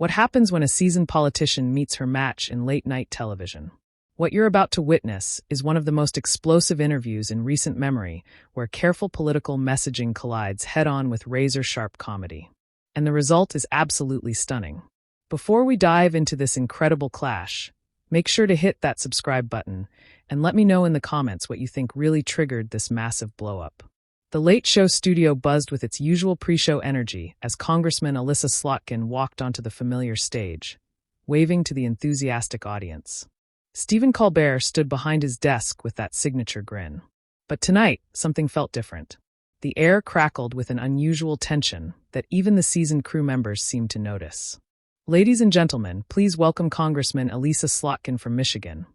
What happens when a seasoned politician meets her match in late-night television? What you're about to witness is one of the most explosive interviews in recent memory, where careful political messaging collides head-on with razor-sharp comedy. And the result is absolutely stunning. Before we dive into this incredible clash, make sure to hit that subscribe button and let me know in the comments what you think really triggered this massive blow-up. The Late Show studio buzzed with its usual pre-show energy as Congressman Alyssa Slotkin walked onto the familiar stage, waving to the enthusiastic audience. Stephen Colbert stood behind his desk with that signature grin. But tonight, something felt different. The air crackled with an unusual tension that even the seasoned crew members seemed to notice. "Ladies and gentlemen, please welcome Congressman Alyssa Slotkin from Michigan,"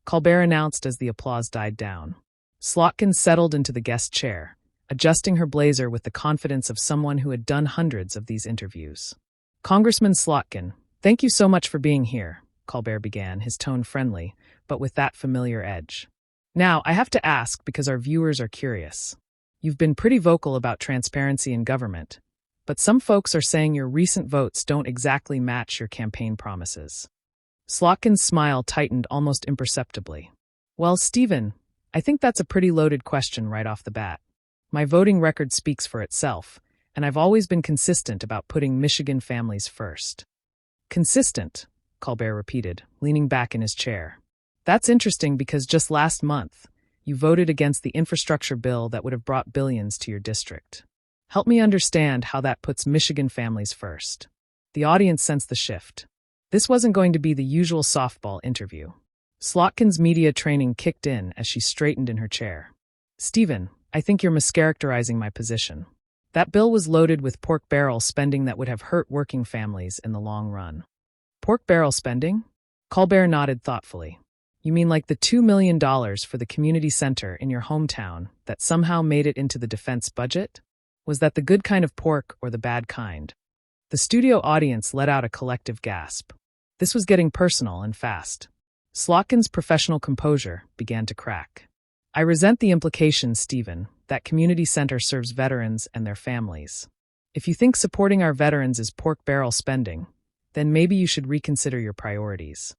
Colbert announced as the applause died down. Slotkin settled into the guest chair, adjusting her blazer with the confidence of someone who had done hundreds of these interviews. "Congressman Slotkin, thank you so much for being here," Colbert began, his tone friendly, but with that familiar edge. "Now, I have to ask because our viewers are curious. You've been pretty vocal about transparency in government, but some folks are saying your recent votes don't exactly match your campaign promises." Slotkin's smile tightened almost imperceptibly. "Well, Stephen, I think that's a pretty loaded question right off the bat. My voting record speaks for itself, and I've always been consistent about putting Michigan families first." "Consistent," Colbert repeated, leaning back in his chair. "That's interesting because just last month, you voted against the infrastructure bill that would have brought billions to your district. Help me understand how that puts Michigan families first." The audience sensed the shift. This wasn't going to be the usual softball interview. Slotkin's media training kicked in as she straightened in her chair. "Stephen, I think you're mischaracterizing my position. That bill was loaded with pork barrel spending that would have hurt working families in the long run." "Pork barrel spending?" Colbert nodded thoughtfully. "You mean like the $2 million for the community center in your hometown that somehow made it into the defense budget? Was that the good kind of pork or the bad kind?" The studio audience let out a collective gasp. This was getting personal and fast. Slotkin's professional composure began to crack. "I resent the implication, Stephen, that community center serves veterans and their families. If you think supporting our veterans is pork barrel spending, then maybe you should reconsider your priorities."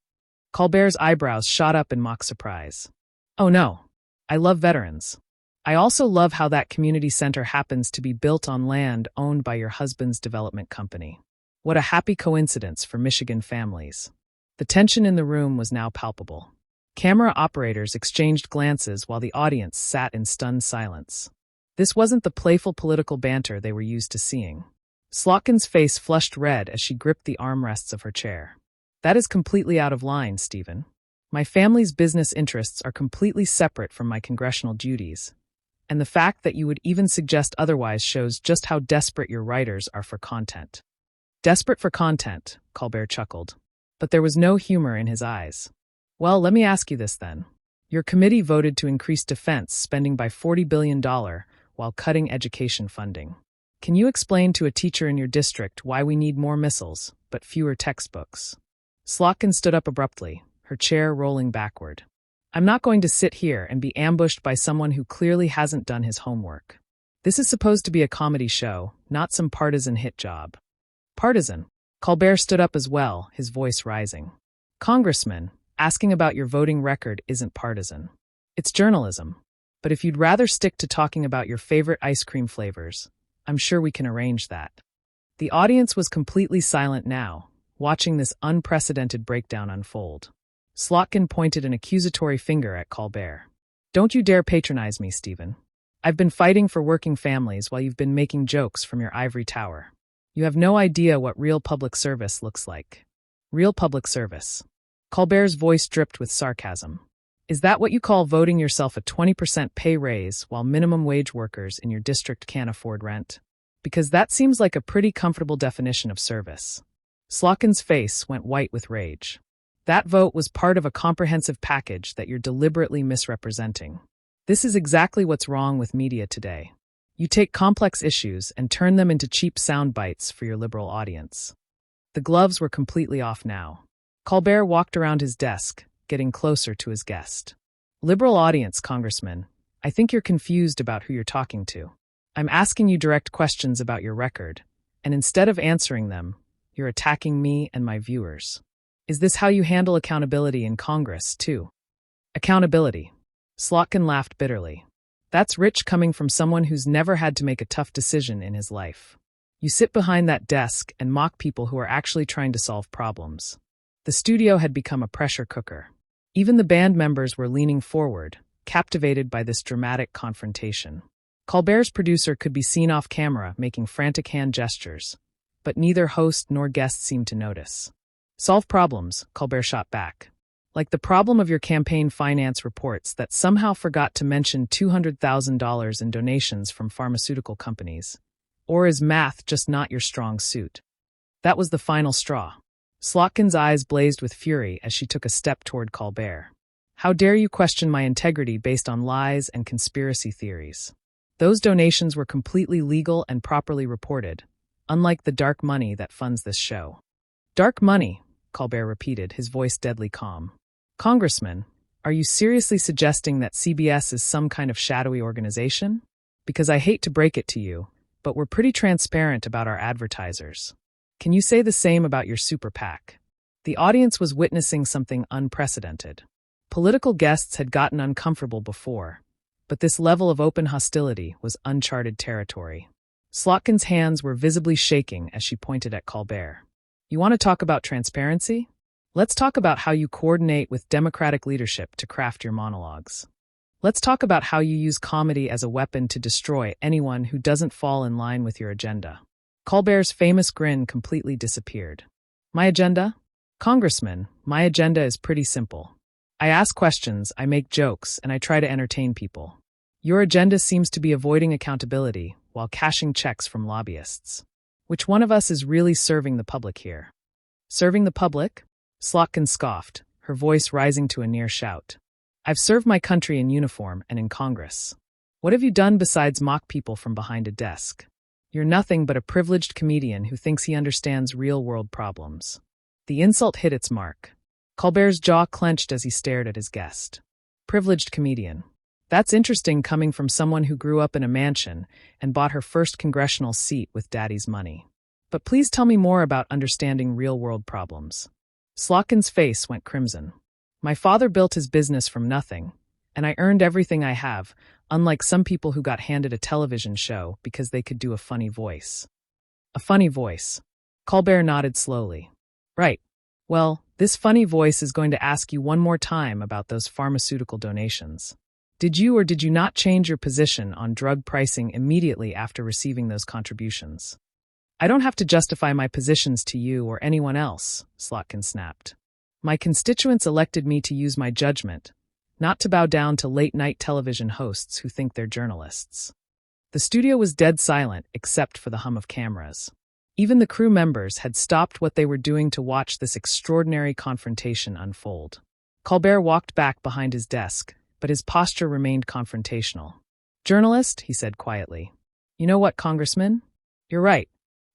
Colbert's eyebrows shot up in mock surprise. "Oh no, I love veterans. I also love how that community center happens to be built on land owned by your husband's development company. What a happy coincidence for Michigan families." The tension in the room was now palpable. Camera operators exchanged glances while the audience sat in stunned silence. This wasn't the playful political banter they were used to seeing. Slotkin's face flushed red as she gripped the armrests of her chair. "That is completely out of line, Stephen. My family's business interests are completely separate from my congressional duties, and the fact that you would even suggest otherwise shows just how desperate your writers are for content." "Desperate for content," Colbert chuckled, but there was no humor in his eyes. "Well, let me ask you this then. Your committee voted to increase defense spending by $40 billion while cutting education funding. Can you explain to a teacher in your district why we need more missiles, but fewer textbooks?" Slotkin stood up abruptly, her chair rolling backward. "I'm not going to sit here and be ambushed by someone who clearly hasn't done his homework. This is supposed to be a comedy show, not some partisan hit job." "Partisan?" Colbert stood up as well, his voice rising. "Congressman, asking about your voting record isn't partisan. It's journalism. But if you'd rather stick to talking about your favorite ice cream flavors, I'm sure we can arrange that." The audience was completely silent now, watching this unprecedented breakdown unfold. Slotkin pointed an accusatory finger at Colbert. "Don't you dare patronize me, Stephen. I've been fighting for working families while you've been making jokes from your ivory tower. You have no idea what real public service looks like." "Real public service?" Colbert's voice dripped with sarcasm. "Is that what you call voting yourself a 20% pay raise while minimum wage workers in your district can't afford rent? Because that seems like a pretty comfortable definition of service." Slotkin's face went white with rage. "That vote was part of a comprehensive package that you're deliberately misrepresenting. This is exactly what's wrong with media today. You take complex issues and turn them into cheap sound bites for your liberal audience." The gloves were completely off now. Colbert walked around his desk, getting closer to his guest. "Liberal audience, Congressman, I think you're confused about who you're talking to. I'm asking you direct questions about your record, and instead of answering them, You're attacking me and my viewers. Is this how you handle accountability in Congress, too? Accountability. Slotkin laughed bitterly. That's rich coming from someone who's never had to make a tough decision in his life. You sit behind that desk and mock people who are actually trying to solve problems. The studio had become a pressure cooker. Even the band members were leaning forward, captivated by this dramatic confrontation. Colbert's producer could be seen off camera making frantic hand gestures, but neither host nor guest seemed to notice. Solve problems, Colbert shot back. Like the problem of your campaign finance reports that somehow forgot to mention $200,000 in donations from pharmaceutical companies. Or is math just not your strong suit? That was the final straw. Slotkin's eyes blazed with fury as she took a step toward Colbert. How dare you question my integrity based on lies and conspiracy theories? Those donations were completely legal and properly reported, unlike the dark money that funds this show. Dark money, Colbert repeated, his voice deadly calm. Congressman, are you seriously suggesting that CBS is some kind of shadowy organization? Because I hate to break it to you, but we're pretty transparent about our advertisers. Can you say the same about your super PAC? The audience was witnessing something unprecedented. Political guests had gotten uncomfortable before, but this level of open hostility was uncharted territory. Slotkin's hands were visibly shaking as she pointed at Colbert. You want to talk about transparency? Let's talk about how you coordinate with Democratic leadership to craft your monologues. Let's talk about how you use comedy as a weapon to destroy anyone who doesn't fall in line with your agenda. Colbert's famous grin completely disappeared. My agenda? Congressman, my agenda is pretty simple. I ask questions, I make jokes, and I try to entertain people. Your agenda seems to be avoiding accountability while cashing checks from lobbyists. Which one of us is really serving the public here? Serving the public? Slotkin scoffed, her voice rising to a near shout. I've served my country in uniform and in Congress. What have you done besides mock people from behind a desk? You're nothing but a privileged comedian who thinks he understands real-world problems. The insult hit its mark. Colbert's jaw clenched as he stared at his guest. Privileged comedian. That's interesting coming from someone who grew up in a mansion and bought her first congressional seat with daddy's money. But please tell me more about understanding real-world problems. Slotkin's face went crimson. My father built his business from nothing, and I earned everything I have, unlike some people who got handed a television show because they could do a funny voice. A funny voice. Colbert nodded slowly. Right. Well, this funny voice is going to ask you one more time about those pharmaceutical donations. Did you or did you not change your position on drug pricing immediately after receiving those contributions? I don't have to justify my positions to you or anyone else, Slotkin snapped. My constituents elected me to use my judgment, not to bow down to late-night television hosts who think they're journalists. The studio was dead silent except for the hum of cameras. Even the crew members had stopped what they were doing to watch this extraordinary confrontation unfold. Colbert walked back behind his desk, but his posture remained confrontational. Journalist, he said quietly. You know what, Congressman? You're right.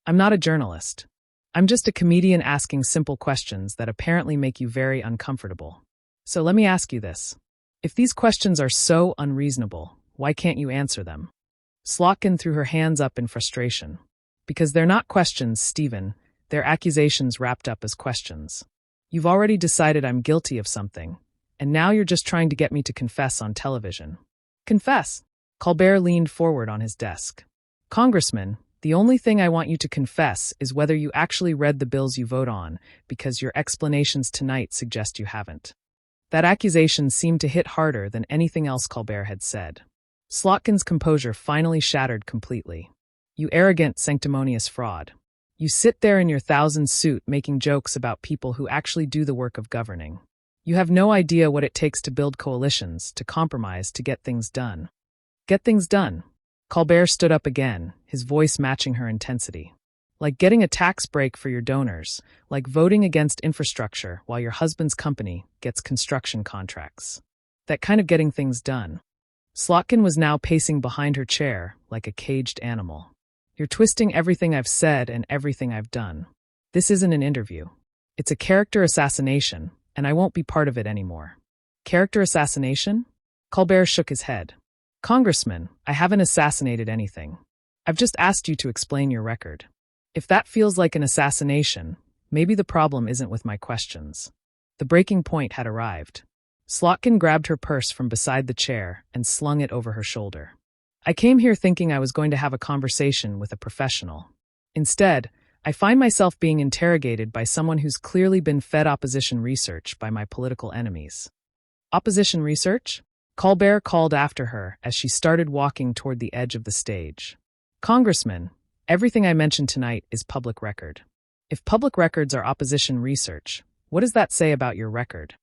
I'm not a journalist. I'm just a comedian asking simple questions that apparently make you very uncomfortable. So let me ask you this. If these questions are so unreasonable, why can't you answer them? Slotkin threw her hands up in frustration. Because they're not questions, Stephen. They're accusations wrapped up as questions. You've already decided I'm guilty of something, and now you're just trying to get me to confess on television. Confess? Colbert leaned forward on his desk. Congressman, the only thing I want you to confess is whether you actually read the bills you vote on, because your explanations tonight suggest you haven't. That accusation seemed to hit harder than anything else Colbert had said. Slotkin's composure finally shattered completely. You arrogant, sanctimonious fraud. You sit there in your thousand suit making jokes about people who actually do the work of governing. You have no idea what it takes to build coalitions, to compromise, to get things done. Get things done. Colbert stood up again, his voice matching her intensity. Like getting a tax break for your donors, like voting against infrastructure while your husband's company gets construction contracts. That kind of getting things done. Slotkin was now pacing behind her chair like a caged animal. You're twisting everything I've said and everything I've done. This isn't an interview. It's a character assassination, and I won't be part of it anymore. Character assassination? Colbert shook his head. Congressman, I haven't assassinated anything. I've just asked you to explain your record. If that feels like an assassination, maybe the problem isn't with my questions. The breaking point had arrived. Slotkin grabbed her purse from beside the chair and slung it over her shoulder. I came here thinking I was going to have a conversation with a professional. Instead, I find myself being interrogated by someone who's clearly been fed opposition research by my political enemies. Opposition research? Colbert called after her as she started walking toward the edge of the stage. Congressman, everything I mentioned tonight is public record. If public records are opposition research, what does that say about your record?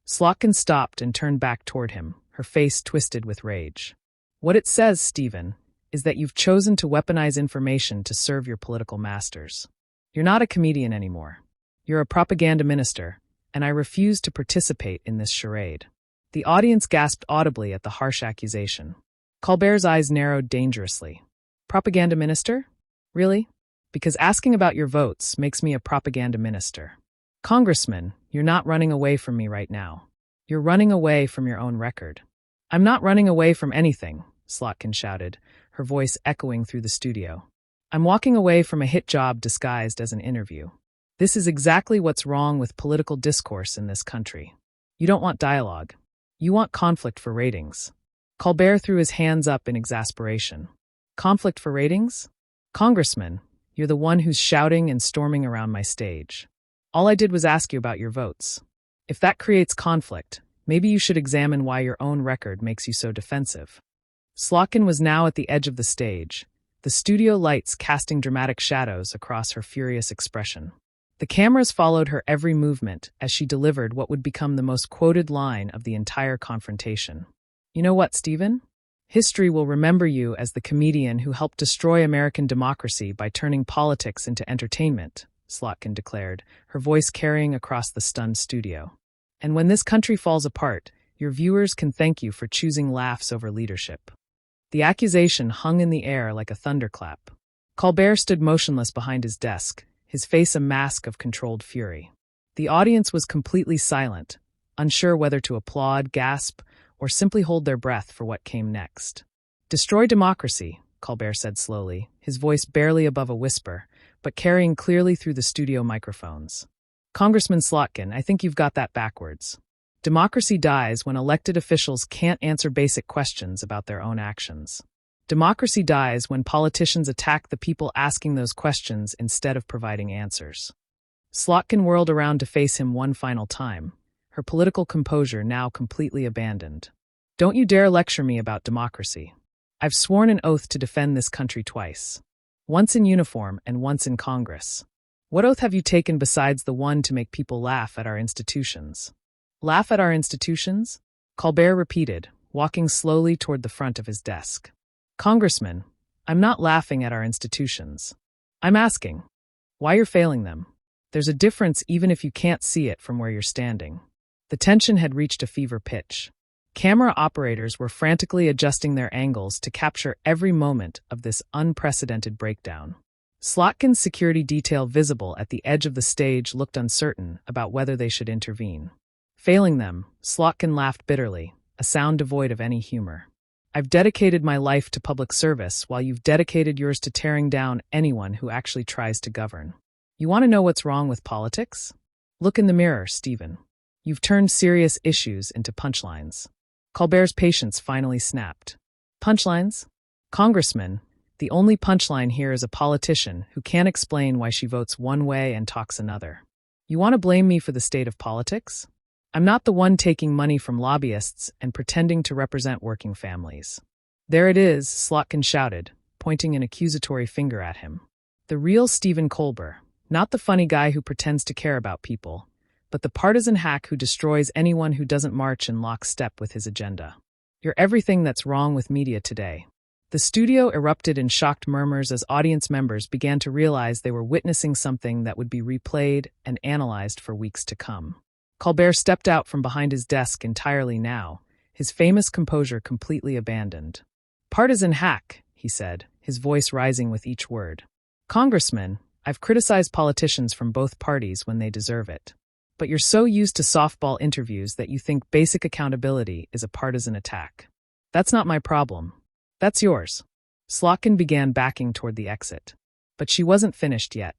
Slotkin stopped and turned back toward him, her face twisted with rage. What it says, Stephen, is that you've chosen to weaponize information to serve your political masters. You're not a comedian anymore. You're a propaganda minister, and I refuse to participate in this charade. The audience gasped audibly at the harsh accusation. Colbert's eyes narrowed dangerously. Propaganda minister? Really? Because asking about your votes makes me a propaganda minister. Congressman, you're not running away from me right now. You're running away from your own record. I'm not running away from anything, Slotkin shouted, her voice echoing through the studio. I'm walking away from a hit job disguised as an interview. This is exactly what's wrong with political discourse in this country. You don't want dialogue. You want conflict for ratings. Colbert threw his hands up in exasperation. Conflict for ratings? Congressman, you're the one who's shouting and storming around my stage. All I did was ask you about your votes. If that creates conflict, maybe you should examine why your own record makes you so defensive. Slotkin was now at the edge of the stage, the studio lights casting dramatic shadows across her furious expression. The cameras followed her every movement as she delivered what would become the most quoted line of the entire confrontation. You know what, Stephen? History will remember you as the comedian who helped destroy American democracy by turning politics into entertainment, Slotkin declared, her voice carrying across the stunned studio. And when this country falls apart, your viewers can thank you for choosing laughs over leadership. The accusation hung in the air like a thunderclap. Colbert stood motionless behind his desk, his face a mask of controlled fury. The audience was completely silent, unsure whether to applaud, gasp, or simply hold their breath for what came next. Destroy democracy, Colbert said slowly, his voice barely above a whisper, but carrying clearly through the studio microphones. Congressman Slotkin, I think you've got that backwards. Democracy dies when elected officials can't answer basic questions about their own actions. Democracy dies when politicians attack the people asking those questions instead of providing answers. Slotkin whirled around to face him one final time, her political composure now completely abandoned. Don't you dare lecture me about democracy. I've sworn an oath to defend this country twice. Once in uniform and once in Congress. What oath have you taken besides the one to make people laugh at our institutions? Laugh at our institutions? Colbert repeated, walking slowly toward the front of his desk. Congressman, I'm not laughing at our institutions. I'm asking why you're failing them. There's a difference even if you can't see it from where you're standing. The tension had reached a fever pitch. Camera operators were frantically adjusting their angles to capture every moment of this unprecedented breakdown. Slotkin's security detail visible at the edge of the stage looked uncertain about whether they should intervene. Failing them, Slotkin laughed bitterly, a sound devoid of any humor. I've dedicated my life to public service while you've dedicated yours to tearing down anyone who actually tries to govern. You want to know what's wrong with politics? Look in the mirror, Stephen. You've turned serious issues into punchlines. Colbert's patience finally snapped. Punchlines? Congressman, the only punchline here is a politician who can't explain why she votes one way and talks another. You want to blame me for the state of politics? I'm not the one taking money from lobbyists and pretending to represent working families. There it is, Slotkin shouted, pointing an accusatory finger at him. The real Stephen Colbert, not the funny guy who pretends to care about people, but the partisan hack who destroys anyone who doesn't march in lockstep with his agenda. You're everything that's wrong with media today. The studio erupted in shocked murmurs as audience members began to realize they were witnessing something that would be replayed and analyzed for weeks to come. Colbert stepped out from behind his desk entirely now, his famous composure completely abandoned. Partisan hack, he said, his voice rising with each word. Congressman, I've criticized politicians from both parties when they deserve it. But you're so used to softball interviews that you think basic accountability is a partisan attack. That's not my problem. That's yours. Slotkin began backing toward the exit. But she wasn't finished yet.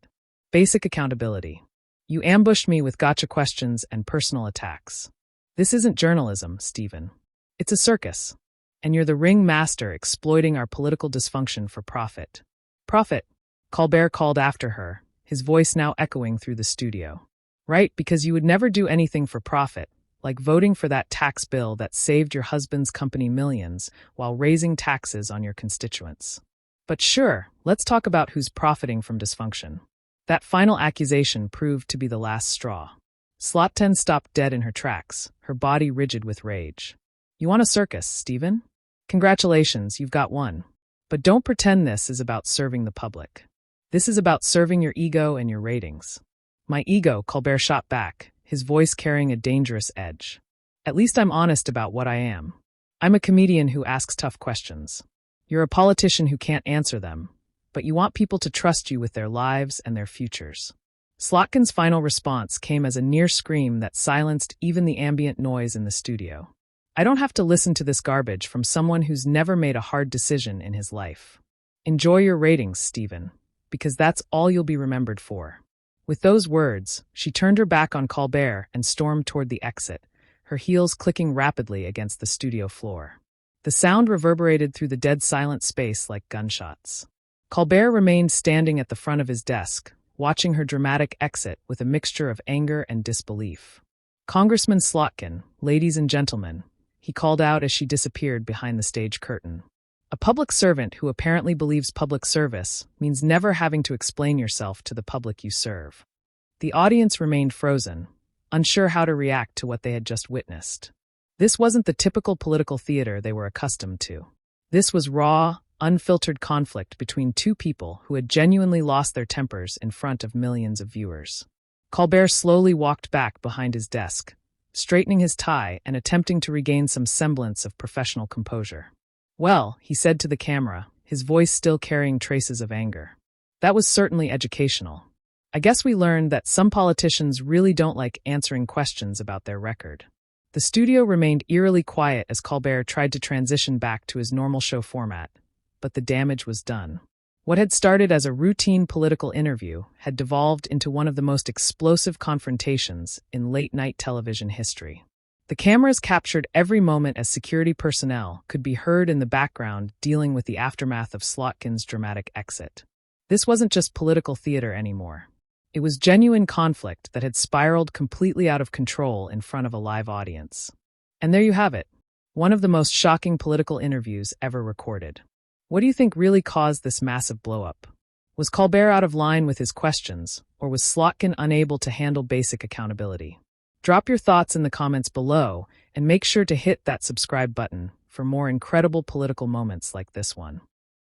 Basic accountability. You ambushed me with gotcha questions and personal attacks. This isn't journalism, Stephen. It's a circus. And you're the ringmaster exploiting our political dysfunction for profit. Profit, Colbert called after her, his voice now echoing through the studio. Right, because you would never do anything for profit, like voting for that tax bill that saved your husband's company millions while raising taxes on your constituents. But sure, let's talk about who's profiting from dysfunction. That final accusation proved to be the last straw. Slotkin stopped dead in her tracks, her body rigid with rage. You want a circus, Stephen? Congratulations, you've got one. But don't pretend this is about serving the public. This is about serving your ego and your ratings. My ego, Colbert shot back, his voice carrying a dangerous edge. At least I'm honest about what I am. I'm a comedian who asks tough questions. You're a politician who can't answer them, but you want people to trust you with their lives and their futures. Slotkin's final response came as a near scream that silenced even the ambient noise in the studio. I don't have to listen to this garbage from someone who's never made a hard decision in his life. Enjoy your ratings, Stephen, because that's all you'll be remembered for. With those words, she turned her back on Colbert and stormed toward the exit, her heels clicking rapidly against the studio floor. The sound reverberated through the dead silent space like gunshots. Colbert remained standing at the front of his desk, watching her dramatic exit with a mixture of anger and disbelief. Congressman Slotkin, ladies and gentlemen, he called out as she disappeared behind the stage curtain. A public servant who apparently believes public service means never having to explain yourself to the public you serve. The audience remained frozen, unsure how to react to what they had just witnessed. This wasn't the typical political theater they were accustomed to. This was raw, unfiltered conflict between two people who had genuinely lost their tempers in front of millions of viewers. Colbert slowly walked back behind his desk, straightening his tie and attempting to regain some semblance of professional composure. Well, he said to the camera, his voice still carrying traces of anger. That was certainly educational. I guess we learned that some politicians really don't like answering questions about their record. The studio remained eerily quiet as Colbert tried to transition back to his normal show format, but the damage was done. What had started as a routine political interview had devolved into one of the most explosive confrontations in late-night television history. The cameras captured every moment as security personnel could be heard in the background dealing with the aftermath of Slotkin's dramatic exit. This wasn't just political theater anymore. It was genuine conflict that had spiraled completely out of control in front of a live audience. And there you have it, one of the most shocking political interviews ever recorded. What do you think really caused this massive blow-up? Was Colbert out of line with his questions, or was Slotkin unable to handle basic accountability? Drop your thoughts in the comments below, and make sure to hit that subscribe button for more incredible political moments like this one.